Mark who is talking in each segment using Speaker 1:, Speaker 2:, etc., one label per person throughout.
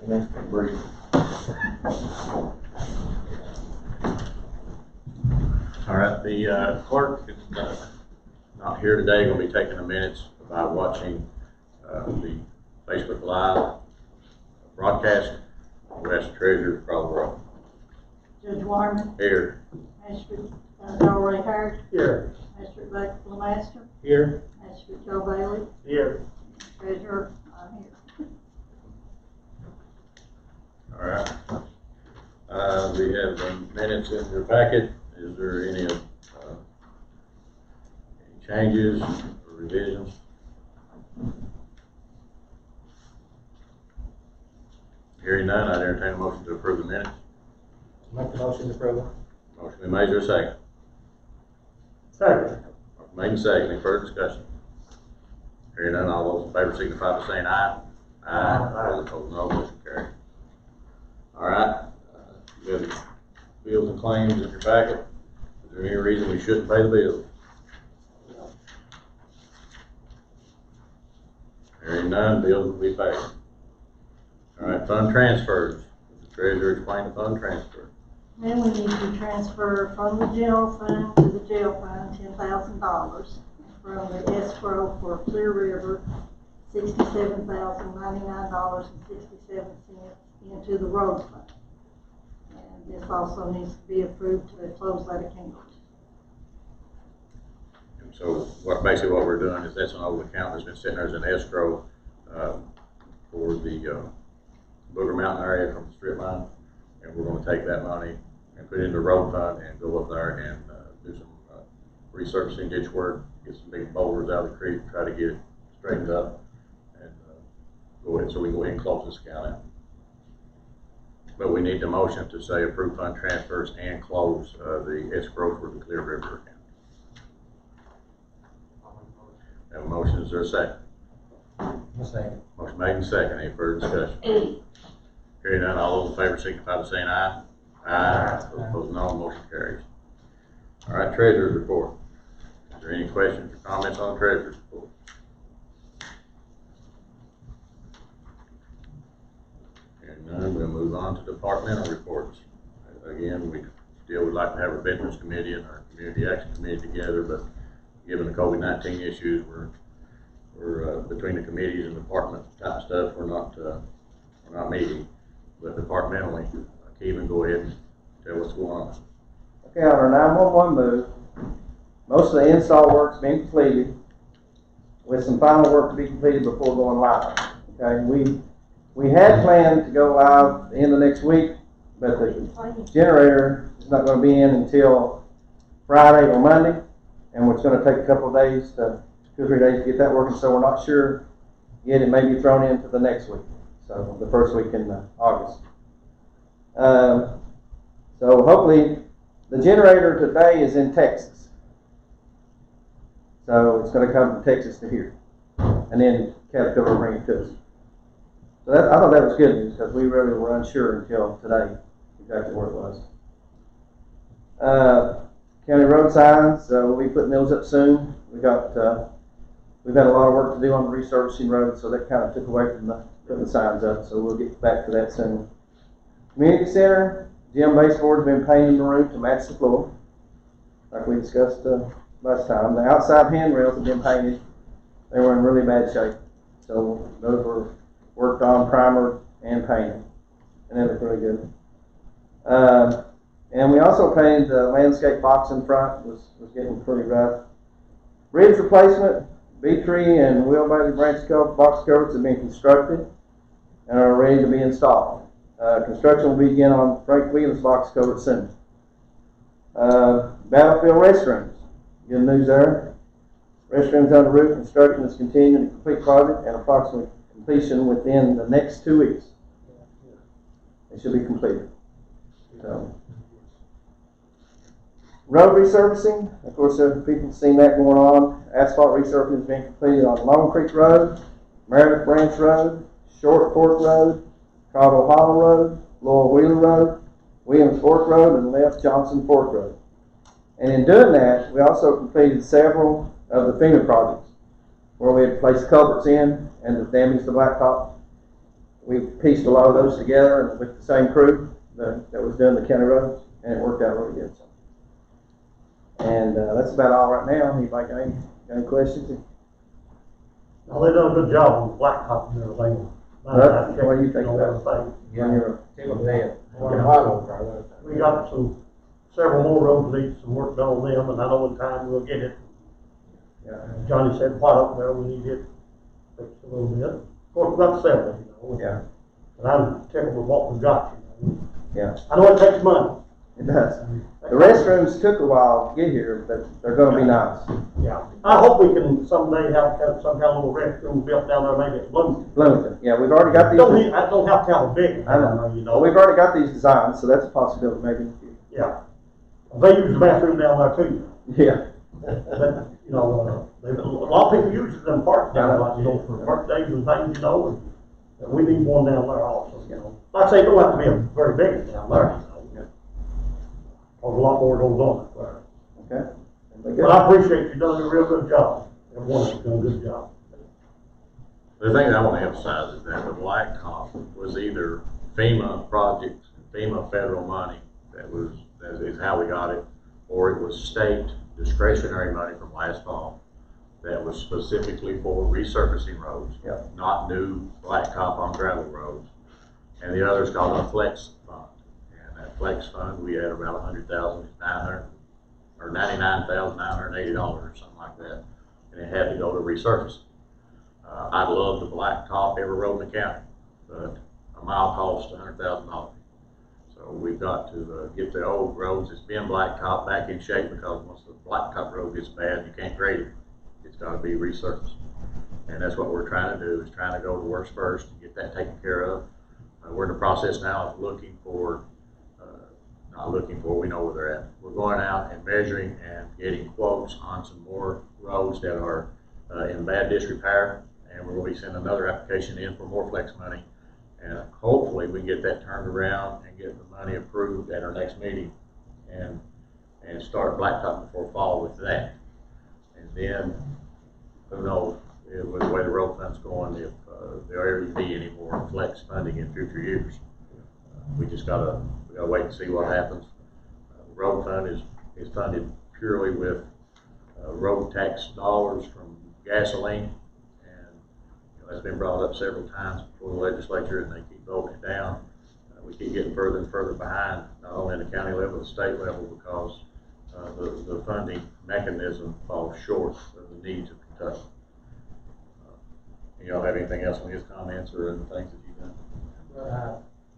Speaker 1: And that's brief.
Speaker 2: All right, the clerk is not here today. Going to be taking the minutes by watching the Facebook Live broadcast. We'll ask the treasurer to call the roll.
Speaker 3: Judge Wyman.
Speaker 2: Here.
Speaker 3: Magistrate Delroy Hart.
Speaker 1: Here.
Speaker 3: Magistrate Lemaster.
Speaker 1: Here.
Speaker 3: Magistrate Joe Bailey.
Speaker 1: Here.
Speaker 3: Treasurer, I'm here.
Speaker 2: All right. We have the minutes in your packet. Is there any changes or revisions? Hearing none, I'd entertain a motion to approve the minutes.
Speaker 1: Make the motion to approve.
Speaker 2: Motion been made, is there a second?
Speaker 1: Second.
Speaker 2: Motion made and second. Any further discussion? Hearing none, all those in favor signify by saying aye. Aye. Those opposed, no. Motion carried. All right. You have the bills and claims in your packet. Is there any reason we shouldn't pay the bills? Hearing none, bills will be paid. All right, fund transfers. The treasurer explain the fund transfer.
Speaker 3: Then we need to transfer from the general fund to the jail fund $10,000, from the escrow for Clear River $67,099.67 into the road fund. And this also needs to be approved to close that account.
Speaker 2: And so basically what we're doing is that's an old account that's been sitting there as an escrow for the Booger Mountain area from the strip line. And we're going to take that money and put it into the road fund and go up there and do some resurfacing, ditch work, get some big boulders out of the creek, try to get it straightened up, and go ahead so we can go ahead and close this account out. But we need the motion to say approve fund transfers and close the escrow for the Clear River account. Have a motion, is there a second?
Speaker 1: A second.
Speaker 2: Motion made and second. Any further discussion? Hearing none, all those in favor signify by saying aye. Aye. Those opposed, no. Motion carries. All right, treasurer's report. Is there any questions or comments on the treasurer's report? Hearing none, we'll move on to departmental reports. Again, we still would like to have our Veterans Committee and our Community Action Committee together, but given the COVID-19 issues, we're between the committees and department type stuff, we're not meeting. But departmentally, Kevin, go ahead and tell what's going on.
Speaker 4: Okay, on our 911 move, most of the install work's been completed, with some final work to be completed before going live. Okay, we had planned to go live the end of next week, but the generator is not going to be in until Friday or Monday, and it's going to take a couple of days, 2 or 3 days to get that working, so we're not sure yet. It may be thrown into the next week, so the first week in August. So hopefully, the generator today is in Texas, so it's going to come from Texas to here, and then Caterpillar will bring it to us. So I thought that was good news, because we really were unsure until today exactly where it was. County road signs, we'll be putting those up soon. We've had a lot of work to do on the resurfacing road, so that kind of took away from putting the signs up, so we'll get back to that soon. Community center, gym baseboard's been painted in the roof to match the floor, like we discussed last time. The outside handrails have been painted. They were in really bad shape, so those were worked on, primered, and painted, and they look really good. And we also painted the landscape box in front, was getting pretty rough. Bridge replacement, bee tree and Will Bailey branch box covers have been constructed and are ready to be installed. Construction will begin on Frank Williams box cover soon. Battlefield restrooms, good news there. Restrooms on the roof, construction is continuing to complete project and approximately completion within the next 2 weeks. It should be completed. So, road resurfacing, of course, people have seen that going on. Asphalt resurfacing has been completed on Long Creek Road, Meredith Branch Road, Short Fork Road, Caldwell Hollow Road, Lowell Wheeler Road, Williams Fork Road, and Left Johnson Fork Road. And in doing that, we also completed several of the FEMA projects where we had placed culverts in and the damage to blacktop. we pieced a lot of those together with the same crew that was doing the county roads, and it worked out really good. And that's about all right now. Anybody got any questions?
Speaker 5: Well, they done a good job on the blacktop and everything.
Speaker 4: What do you think about it?
Speaker 5: about
Speaker 1: Yeah, Tim was dead. One of the bottom part.
Speaker 5: We got several more roads that need some work done on them, and I know in time we'll get it.
Speaker 4: Yeah.
Speaker 5: Johnny said, what up there, we need it fixed a little bit. Of course, we got several, you know.
Speaker 4: Yeah.
Speaker 5: And I'm tickled with what we've got, you know.
Speaker 4: Yeah.
Speaker 5: I know it takes money.
Speaker 4: It does. The restrooms took a while to get here, but they're going to be nice.
Speaker 5: Yeah. I hope we can someday have some kind of little restroom built down there, maybe at Bloomington.
Speaker 4: Bloomington. Yeah, we've already got
Speaker 5: I
Speaker 4: these.
Speaker 5: don't have to have a big one,
Speaker 4: I know.
Speaker 5: you know.
Speaker 4: We've already got these designs, so that's a possibility maybe in the future.
Speaker 5: Yeah. They use the bathroom down there too.
Speaker 4: Yeah.
Speaker 5: But, you know, a lot of people use them parks down there, like, you know, for birthdays and things, you know, and we need one down there also, you know. Like I say, it don't have to be a very big one down there, you know. A lot more goes on there.
Speaker 4: Okay.
Speaker 5: But I appreciate you doing a real good job. Everyone's done a good job.
Speaker 2: The thing that I want to emphasize is that the blacktop was either FEMA project, FEMA federal money, that is how we got it, or it was state discretionary money from last fall that was specifically for resurfacing roads, not new blacktop on gravel roads. And the other is called a flex fund. And that flex fund, we had about $100,900 or $99,980 or something like that, and it had to go to resurfacing. I'd love the blacktop every road in the county, but a mile costs $100,000. So we've got to get the old roads that's been blacktop back in shape, because once the blacktop road gets bad, you can't grade it. It's got to be resurfaced. And that's what we're trying to do, is trying to go to worst first and get that taken care of. We're in the process now of looking for, we know where they're at. We're going out and measuring and getting quotes on some more roads that are in bad disrepair, and we're going to be sending another application in for more flex money, and hopefully we can get that turned around and get the money approved at our next meeting, and start blacktop before fall with that. And then, who knows, with the way the road fund's going, if there ever be any more flex funding in future years. We gotta wait and see what happens. The road fund is funded purely with road tax dollars from gasoline, and that's been brought up several times before the legislature, and they keep voting it down. We keep getting further and further behind, not only in the county level, but the state level, because the funding mechanism falls short of the needs of Kentucky. Y'all have anything else on his comments or other things that you've done?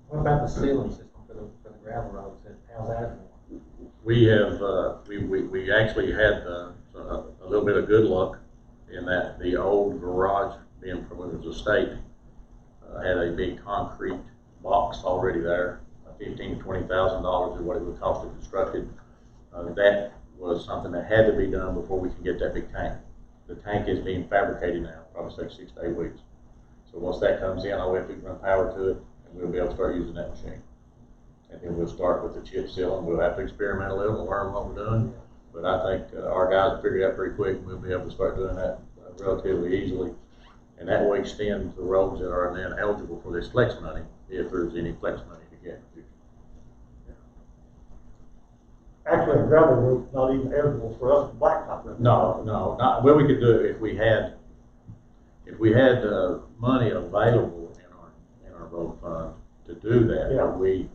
Speaker 1: What about the sealing system for the gravel roads? How's that going?
Speaker 2: We have, we actually had a little bit of good luck in that the old garage, being from when it was a state, had a big concrete box already there, $15,000 to $20,000 is what it would cost to construct it. That was something that had to be done before we can get that big tank. The tank is being fabricated now, probably takes 6 to 8 weeks. So once that comes in, all we have to run power to it, and we'll be able to start using that machine. And then we'll start with the chip sealing. We'll have to experiment a little and learn what we're doing. But I think our guys will figure it out pretty quick, and we'll be able to start doing that relatively easily. And that will extend the roads that are then eligible for this flex money, if there's any flex money to get in the future.
Speaker 5: Actually, a gravel road's not even eligible for us to blacktop.
Speaker 2: No, not, well, we could do it if we had money available in our road fund to do that.
Speaker 5: Yeah.
Speaker 2: But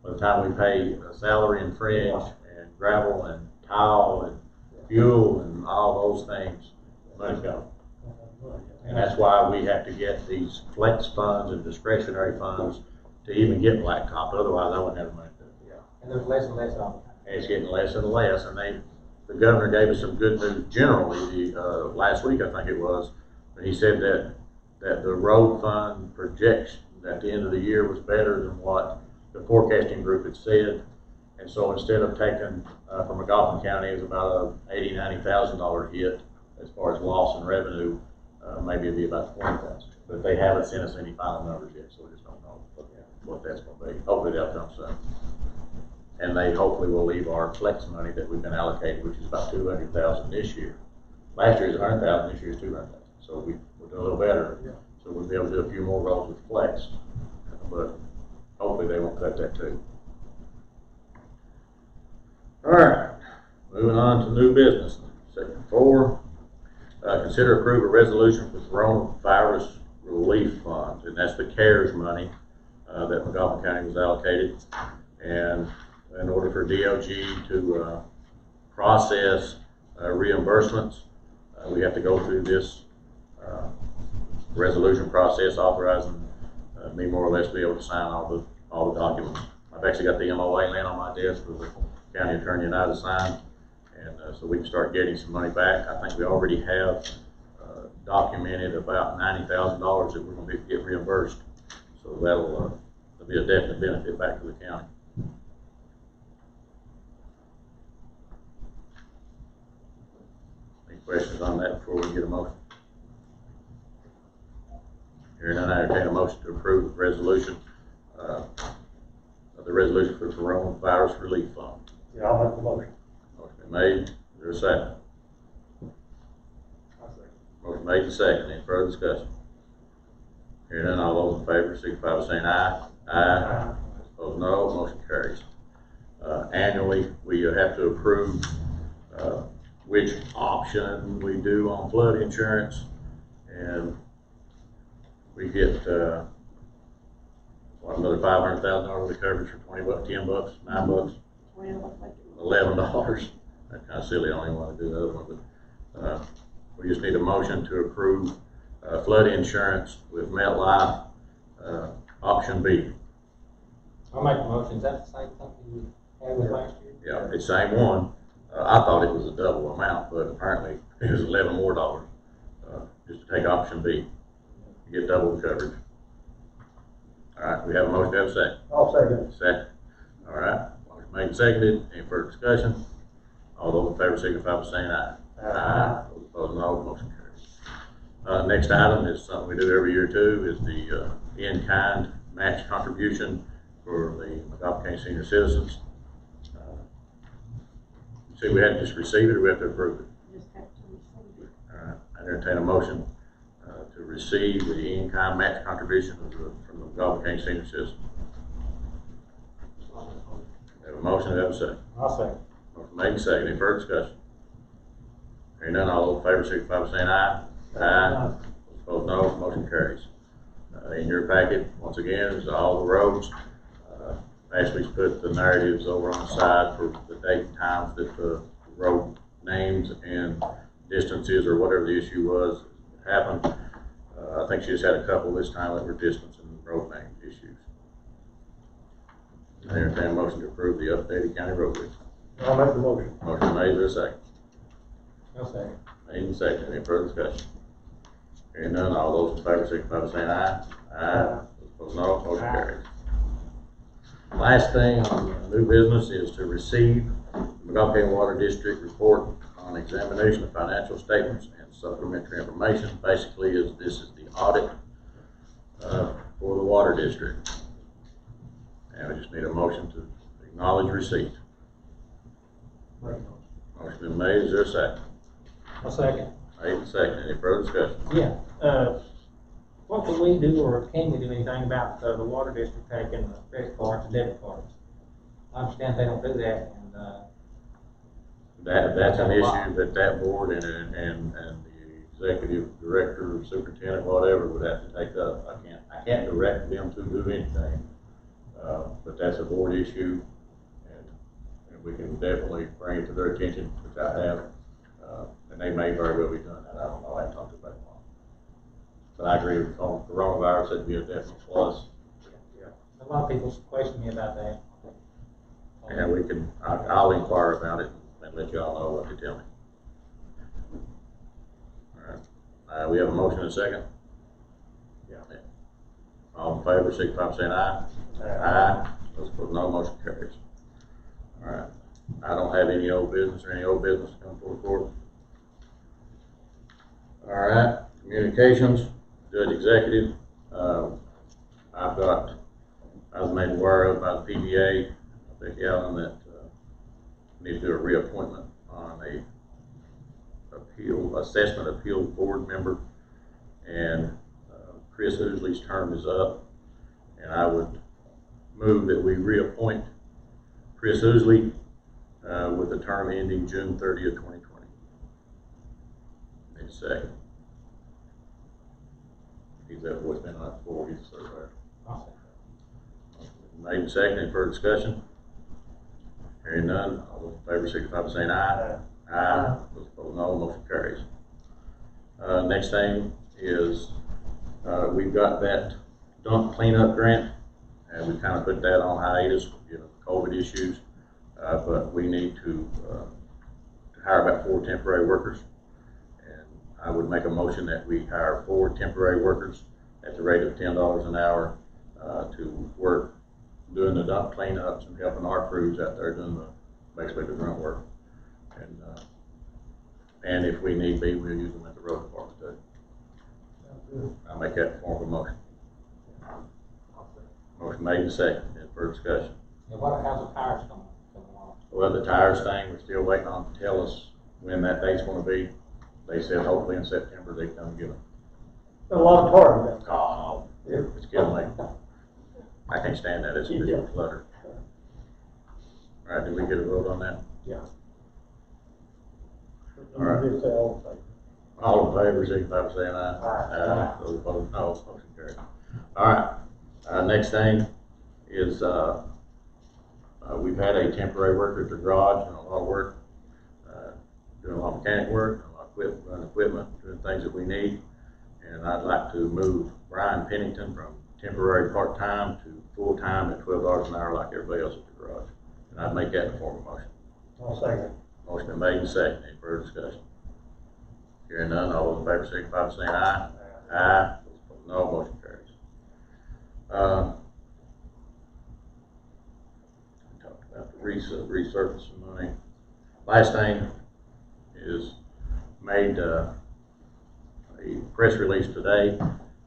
Speaker 2: by the time we pay salary and fringe and gravel and tile and fuel and all those things, money's gone. And that's why we have to get these flex funds and discretionary funds to even get blacktop. Otherwise, I wouldn't have the money to do it.
Speaker 1: Yeah. And there's less and less of them.
Speaker 2: And it's getting less and less, and the governor gave us some good news generally, last week I think it was, he said that the road fund projection at the end of the year was better than what the forecasting group had said. And so instead of taking, for Magoffin County, it was about a $80,000 to $90,000 hit as far as loss in revenue, maybe it'd be about $20,000. But they haven't sent us any final numbers yet, so we just don't know what that's gonna be. Hopefully they'll come soon. And they hopefully will leave our flex money that we've been allocated, which is about $200,000 this year. Last year is $100,000, this year is $200,000. So we're doing a little better. Yeah. So we'll be able to do a few more roads with flex. but hopefully they won't cut that too. All right, moving on to new business. Section 4, consider approve a resolution for coronavirus relief funds, and that's the CARES money that Magoffin County was allocated. And in order for DLG to process reimbursements, we have to go through this resolution process authorizing me more or less to be able to sign all the documents. I've actually got the MOA laying on my desk for the county attorney and I to sign, and so we can start getting some money back. I think we already have documented about $90,000 that we're going to get reimbursed, so that'll be a definite benefit back to the county. Any questions on that before we get a motion? Hearing none, I entertain a motion to approve the resolution for coronavirus relief fund.
Speaker 5: Yeah, I'll make the motion.
Speaker 2: Motion been made. Is there a second? Motion made and second. Any further discussion? Hearing none, all those in favor signify by saying aye. Aye. Opposed, no. Motion carries. Annually, we have to approve which option we do on flood insurance, and we get another $500,000 worth of coverage for $20, $10, $9, $11. That's kind of silly. I don't even want to do the other one, but we just need a motion to approve flood insurance with MetLife, option B.
Speaker 1: I'll make the motion. Is that the same company we had with last year?
Speaker 2: Yeah, it's the same one. I thought it was a double amount, but apparently it was $11 more just to take option B. You get double the coverage. All right, we have a motion to have a second.
Speaker 5: I'll second it.
Speaker 2: Second. All right, motion made and seconded. Any further discussion? All those in favor signify by saying aye. Aye. Those opposed, no. Motion carries. Next item is something we do every year too, is the in-kind match contribution for the Magoffin County senior citizens. See, we have to just receive it, or we have to approve it?
Speaker 3: Just have to receive it.
Speaker 2: All right, I entertain a motion to receive the in-kind match contribution from the Magoffin County senior citizens. We have a motion, we have a second.
Speaker 1: I'll second.
Speaker 2: Motion made and seconded. Any further discussion? Hearing none, all those in favor signify by saying aye. Aye. Opposed, no. Motion carries. In your packet, once again, is all the roads. Ashley's put the narratives over on the side for the date and times that the road names and distances or whatever the issue was happened. I think she just had a couple this time that were distance and road name issues. I entertain a motion to approve the updated county road list.
Speaker 5: I'll make the motion.
Speaker 2: Motion made, is there a second?
Speaker 1: I'll second.
Speaker 2: Made and seconded. Any further discussion? Hearing none, all those in favor signify by saying aye. Aye. Those opposed, no. Motion carries. Last thing on new business is to receive the Magoffin County Water District report on examination of financial statements and supplementary information. Basically, this is the audit for the water district. And we just need a motion to acknowledge receipt. Motion been made. Is there a second?
Speaker 1: I'll second.
Speaker 2: Made and seconded. Any further discussion?
Speaker 1: Yeah. What can we do, or can we do anything about the water district taking the credit cards and debit cards? I understand they don't do that, and
Speaker 2: That's an issue that board and the executive director, superintendent, whatever, would have to take up. I can't direct them to do anything, but that's a board issue, and we can definitely bring it to their attention, which I have, and they may very well be doing that. I don't know. I haven't talked to them. But I agree with coronavirus, that'd be a definite plus.
Speaker 1: a lot of people question me about that.
Speaker 2: And we can, I'll inquire about it and let y'all know what they tell me. All right, we have a motion and a second?
Speaker 5: Yeah.
Speaker 2: All in favor, signify by saying aye. Aye. Those opposed, no. Motion carries. All right, I don't have any old business to come forward for. All right, communications, judge executive. I was made aware of by the PBA, Becky Allen, that we need to do a reappointment on a assessment appeal board member, and Chris Ousley's term is up, And I would move that we reappoint Chris Ousley with a term ending June 30th, 2020. Need a second. He's that voice been on it before, he's a surveyor.
Speaker 1: I'll say
Speaker 2: Made and seconded, any further discussion? Hearing none, all those in favor signify by saying aye. Aye. Those opposed, no. Motion carries. Next thing is, we've got that dump cleanup grant, and we kind of put that on hiatus, COVID issues. But we need to hire about 4 temporary workers. And I would make a motion that we hire 4 temporary workers at the rate of $10 an hour to work doing the dump cleanups and helping our crews out there doing basically the grunt work. And if we need be, we'll use them at the road department too. I'll make that form of a motion. Motion made and seconded. Any further discussion?
Speaker 1: Yeah, how's the tires coming along?
Speaker 2: Well, the tires thing, we're still waiting on to tell us when that date's going to be. They said hopefully in September they can come get them.
Speaker 5: A lot of tar in
Speaker 2: Oh, it's killing me. I can't stand that. It's
Speaker 5: Yeah.
Speaker 2: clutter. All right, did we get a vote on that?
Speaker 5: Yeah.
Speaker 2: All right.
Speaker 5: Just say all the things.
Speaker 2: All in favor, signify by saying aye.
Speaker 5: Aye.
Speaker 2: Those opposed, no. Motion carried. All right. Next thing is we've had a temporary worker at the garage doing a lot of work, doing a lot of mechanic work, a lot of running equipment, doing things that we need. And I'd like to move Brian Pennington from temporary part-time to full-time at $12 an hour like everybody else at the garage. And I'd make that in the form of a motion.
Speaker 5: I'll second.
Speaker 2: Motion been made and seconded. Any further discussion? Hearing none, all those in favor signify by saying aye. Aye. Those opposed, no. Motion carries. We talked about the resurfacing money. Last thing is made a press release today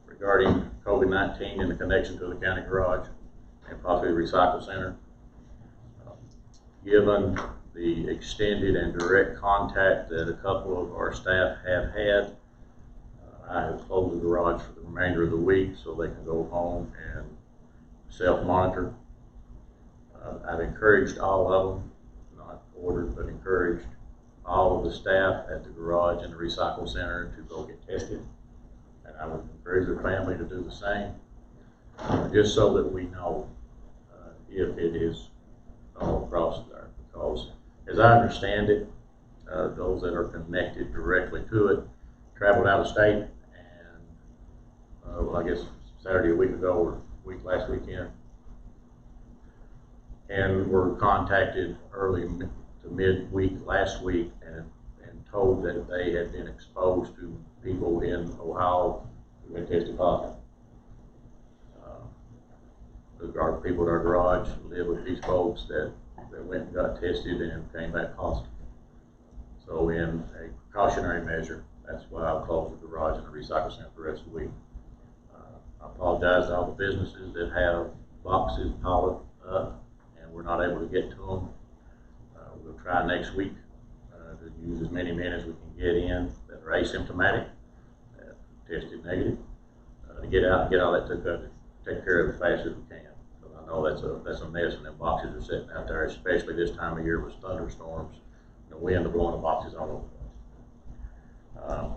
Speaker 2: regarding COVID-19 and the connection to the county garage and possibly the recycle center. Given the extended and direct contact that a couple of our staff have had, I have closed the garage for the remainder of the week so they can go home and self-monitor. I've encouraged all of them, not ordered, but encouraged all of the staff at the garage and the recycle center to go get tested. And I would encourage their family to do the same, just so that we know if it is all across there. Because as I understand it, those that are connected directly to it traveled out of state, and well, I guess Saturday a week ago or last weekend, and were contacted early to midweek last week and told that they had been exposed to people in Ohio who had tested positive. Our people at our garage live with these folks that went and got tested and came back positive. So in a precautionary measure, that's why I'll close the garage and the recycle center for the rest of the week. I apologize to all the businesses that have boxes piled up and we're not able to get to them. We'll try next week to use as many men as we can get in that are asymptomatic, that tested negative, to get out and get all that take care of it as fast as we can. So I know that's a mess, and them boxes are sitting out there, especially this time of year with thunderstorms and the wind blowing the boxes all over the place.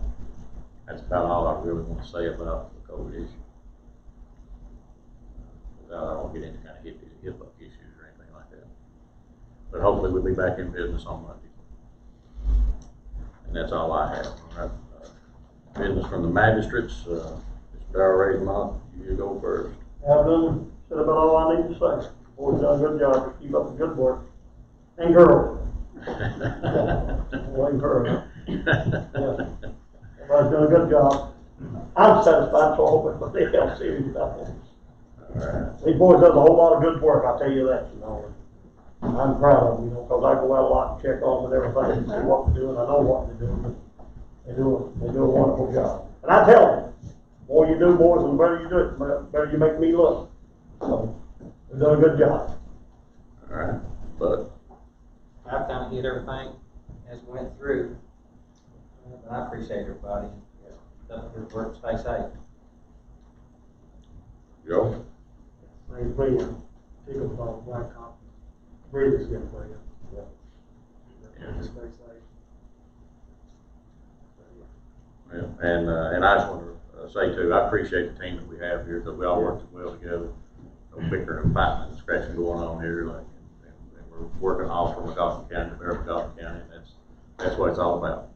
Speaker 2: That's about all I really want to say about the COVID issue. I don't want to get into kind of HIPAA issues or anything like that. But hopefully we'll be back in business on Monday. And that's all I have. All right. Business from the magistrates. Mr. Darrell Raismont, you go first.
Speaker 5: I've done, said about all I need to say. Boys done a good job. Just keep up the good work. And girls. Boy and girl. Yeah. Everybody's done a good job. I'm satisfied, so I hope everybody else is.
Speaker 2: Alright.
Speaker 5: These boys does a whole lot of good work, I'll tell you that, you know. I'm proud of them, you know, because I go out a lot and check on them and everything and see what they're doing. I know what they're doing, but they do a wonderful job. And I tell them, the more you do, boys, and the better you do it, the better you make me look. So, they've done a good job.
Speaker 2: Alright, but
Speaker 1: I've kind of hit everything as we went through, but I appreciate everybody. Done good work, stay safe.
Speaker 2: Joe?
Speaker 5: They playing, take them off Blacktop, Bridges gonna play it.
Speaker 2: Yeah.
Speaker 5: Just like say.
Speaker 2: And I just want to say too, I appreciate the team that we have here, because we all work well together. No bickering and fighting and scratching going on here, like, and we're working all from Magoffin County to Magoffin County, and that's what it's all about.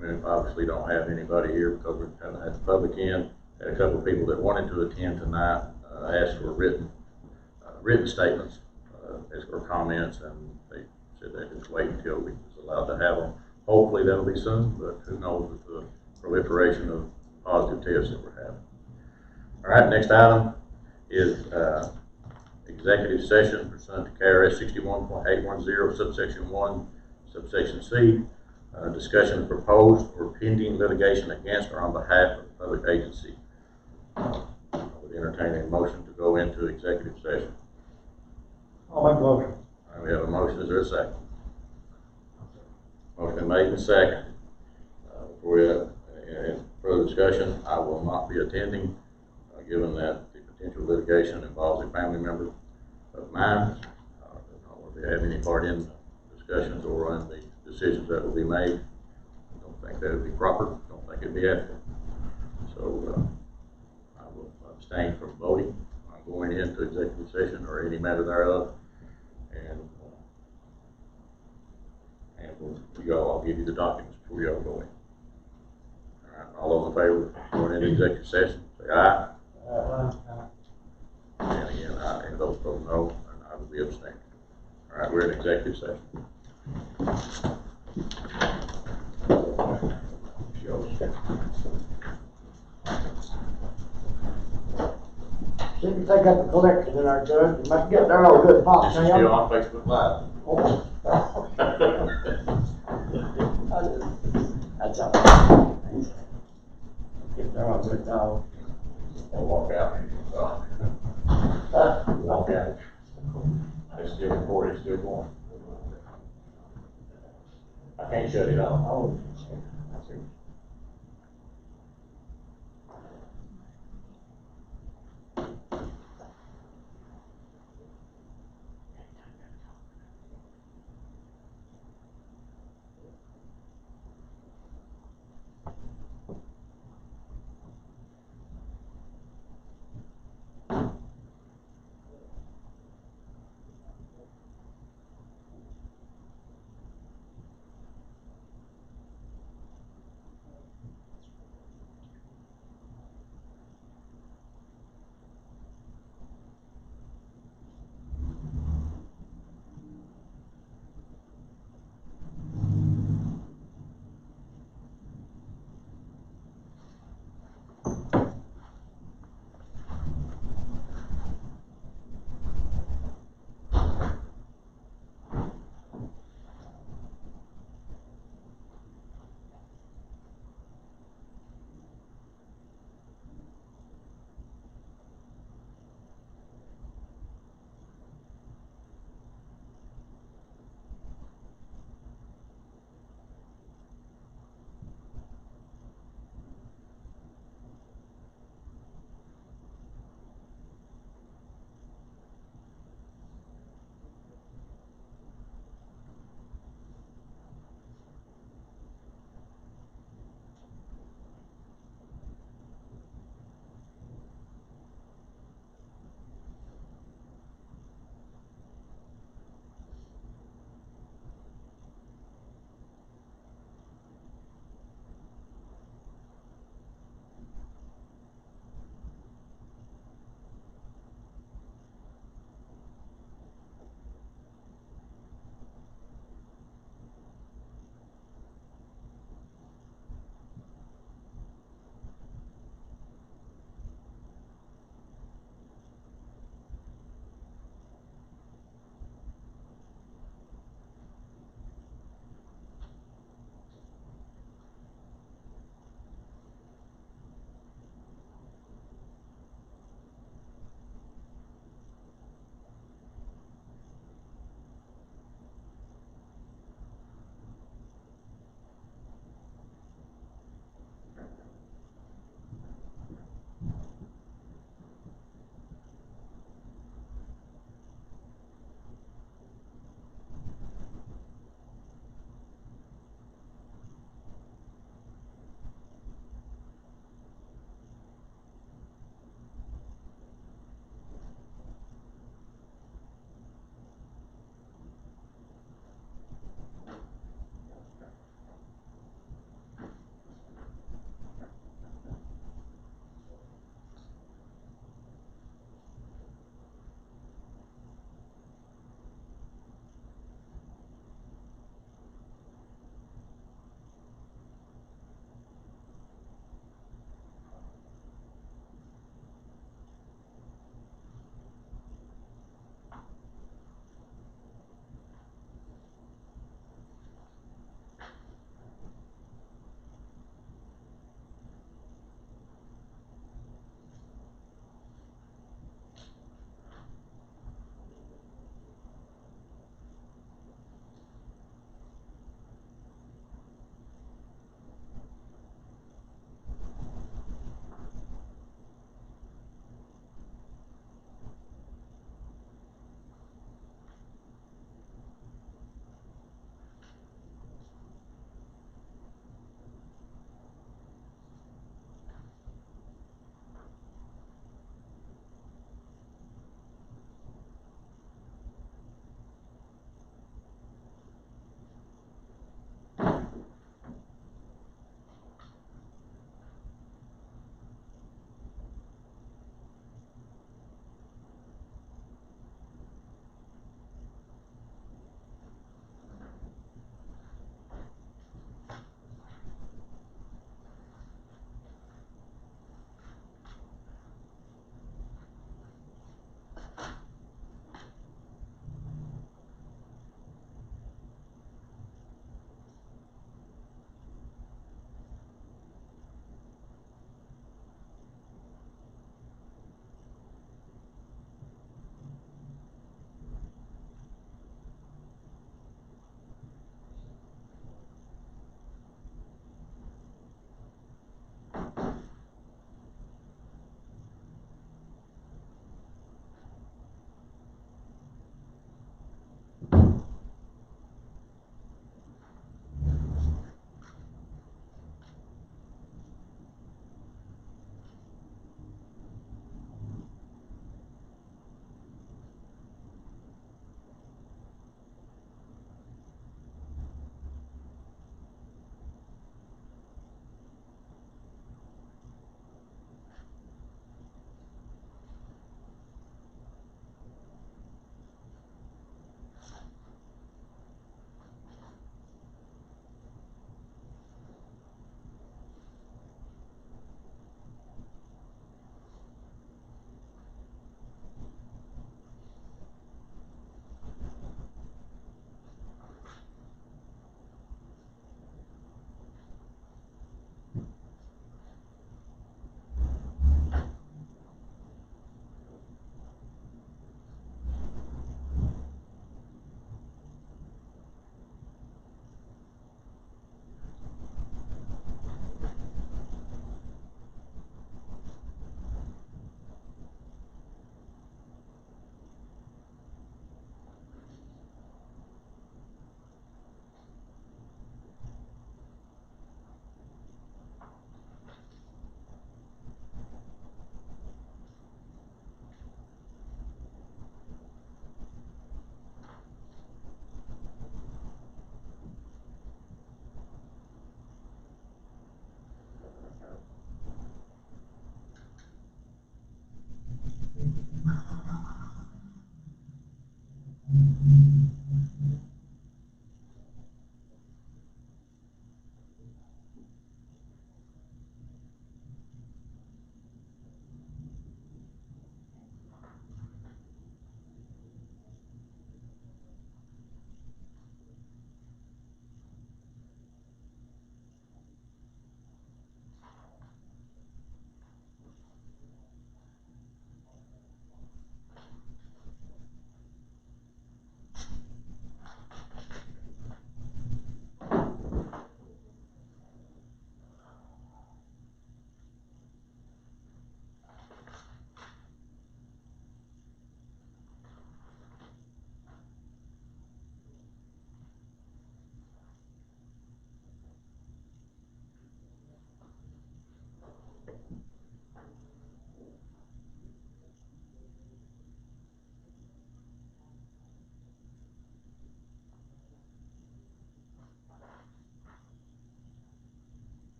Speaker 2: We obviously don't have anybody here because we haven't had the public in. Had a couple of people that wanted to attend tonight, asked for written statements, as for comments, and they said they'd just wait until we was allowed to have them. Hopefully that'll be soon, but who knows with the proliferation of positive tests that we're having. All right, next item is executive session pursuant to KRS 61.810 subsection 1, subsection C. Discussion of proposed or pending litigation against or on behalf of a public agency. I would entertain a motion to go into executive session.
Speaker 5: I'll make a motion.
Speaker 2: All right, we have a motion. Is there a second? Motion made and second. Before we have any further discussion, I will not be attending, given that the potential litigation involves a family member of mine. I don't want to have any part in discussions or in the decisions that will be made. I don't think that would be proper. Don't think it'd be ethical. So I will abstain from voting on going into executive session or any matter thereof. And I'll give you the documents before y'all go in. All right, all those in favor of going into executive session, say aye. And again, aye. And those vote no, and I will be abstaining. All right, we're in executive session.
Speaker 5: See if you take up the collection in our judge, you might get there all good pop.
Speaker 2: This is still on Facebook Live.
Speaker 5: That's all. Get there all good dog.
Speaker 2: I'll walk out. Walk out. It's still recording, it's still going. I can't shut it off.
Speaker 5: Oh.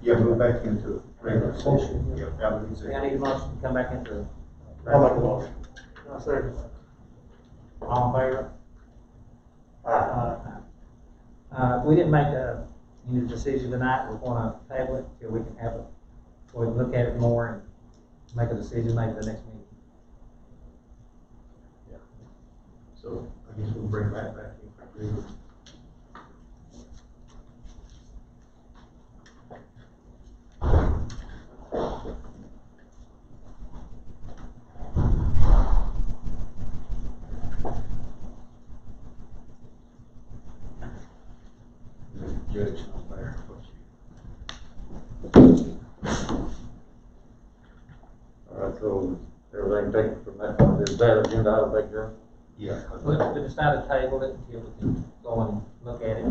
Speaker 6: Yeah, move back into regular session. Yeah, that would be
Speaker 1: I need a motion to come back into.
Speaker 5: I'll make a motion.
Speaker 1: All in favor? We didn't make any decision tonight, we're gonna table it till we can have it, so we can look at it more and make a decision maybe the next meeting.
Speaker 6: So I guess we'll bring that back in. Judge on there.
Speaker 2: All right, so everything taken from that point, is that agenda item taken care of?
Speaker 6: Yeah.
Speaker 1: We decided to table it until we can go and look at it,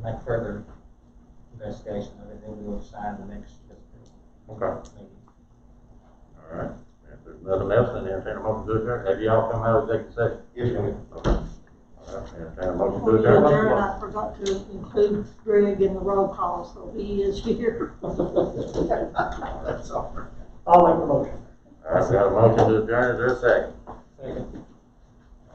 Speaker 1: make further investigation of it, then we'll decide the next
Speaker 2: Okay.
Speaker 1: meeting.
Speaker 2: All right, if there's nothing else, then entertain a motion to adjourn. Have y'all come out of executive session?
Speaker 6: Yes, ma'am.
Speaker 2: Okay. All right, entertain a motion to
Speaker 3: Before you
Speaker 2: adjourn.
Speaker 3: adjourn, I forgot to include Greg in the roll call, so he is here.
Speaker 6: That's all.
Speaker 5: I'll make the motion.
Speaker 2: All right, we got a motion to adjourn, is there a second?
Speaker 1: Second.